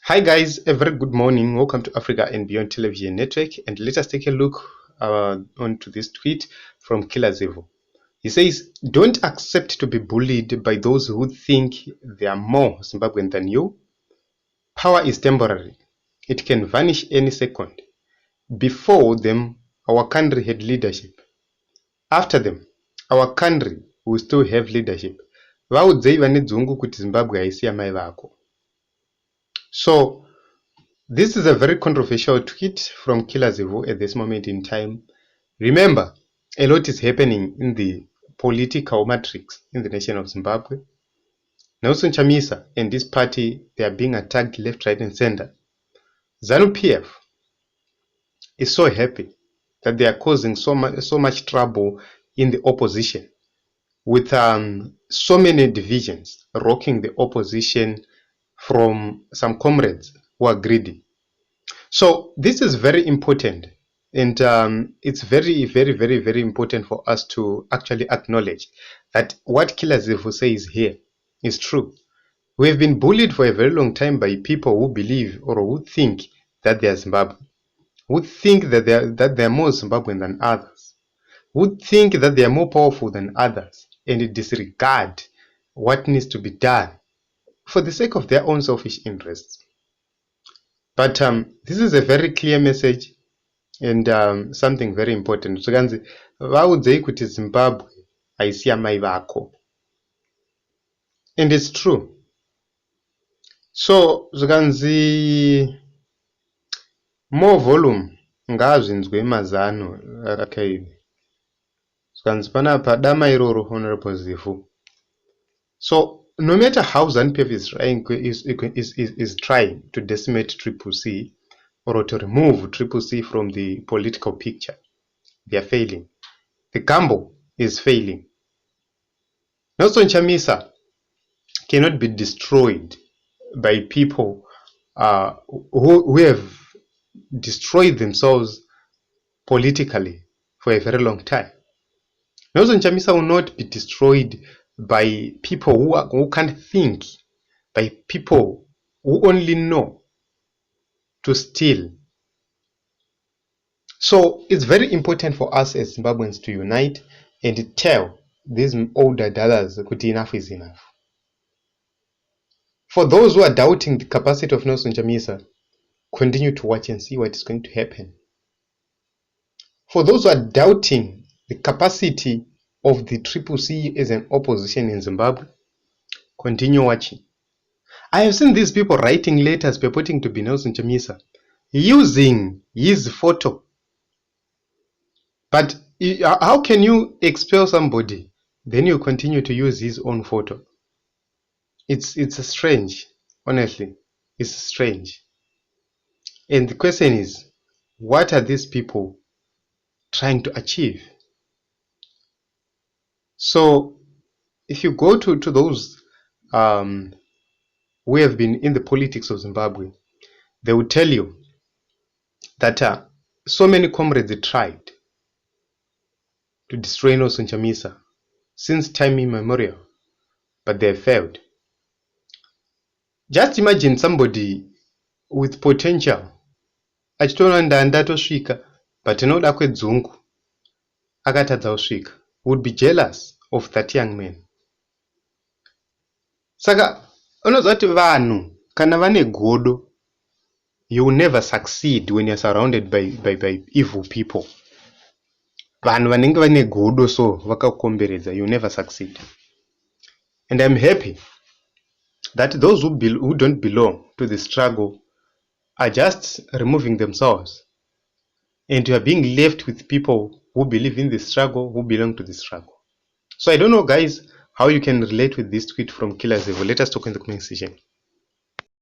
Hi guys, a very good morning. Welcome to Africa and Beyond Television Network, and let us take a look onto this tweet from Killer Zivhu. He says, "Don't accept to be bullied by those who think they are more Zimbabwean than you. Power is temporary. It can vanish any second. Before them, our country had leadership. After them, our country will still have leadership. Vaudzei vane dzungu kuti Zimbabwe haisi yamai vako." So this is a very controversial tweet from Killer Zivhu at this moment in time. Remember, a lot is happening in the political matrix in the nation of Zimbabwe. Nelson Chamisa and this party, they are being attacked left, right, and center. ZANU-PF is so happy that they are causing so much trouble in the opposition, with so many divisions rocking the opposition from some comrades who are greedy. So this is very important, and it's very important for us to actually acknowledge that what Killer Zivhu says here is true. We have been bullied for a very long time by people who believe or who think that they are Zimbabwe, who think that they are more Zimbabwean than others, who think that they are more powerful than others, and disregard what needs to be done for the sake of their own selfish interests. But this is a very clear message and something very important. Zvikanzi vaudzei kuti Zimbabwe haisi yamai vako, and it's true. So zvikanzi more volume ngaazvinzwe mazano akaivi. Zvikanzi panapa dama iroro Honorable Zivhu. So no matter how ZANU-PF is trying to decimate Triple C or to remove Triple C from the political picture, they are failing. The gamble is failing. Nelson Chamisa cannot be destroyed by people who have destroyed themselves politically for a very long time. Nelson Chamisa will not be destroyed by people who can't think, by people who only know to steal. So it's very important for us as Zimbabweans to unite and tell these older dollars that enough is enough. For those who are doubting the capacity of Nelson Chamisa, continue to watch and see what is going to happen. For those who are doubting the capacity of the Triple C as an opposition in Zimbabwe, continue watching. I have seen these people writing letters purporting to be Nelson Chamisa, using his photo. But how can you expel somebody, then you continue to use his own photo? It's strange, honestly. It's strange. And the question is, what are these people trying to achieve? So if you go to those who have been in the politics of Zimbabwe, they will tell you that so many comrades tried to destroy Nelson Chamisa since time immemorial, but they have failed. Just imagine somebody with potential achitona ndatosvika but inoda kwedzungu akatadza kusvika, would be jealous of that young man. Saka unozwa kuti vanhu kana vane godo, you will never succeed when you're surrounded by evil people. Vanhu vanenge vane godo so vakakomberedza, you will never succeed. And I'm happy that those who don't belong to the struggle are just removing themselves, and you are being left with people who believe in the struggle, who belong to the struggle. So I don't know, guys, how you can relate with this tweet from Killer Zivhu. Let us talk in the comment section.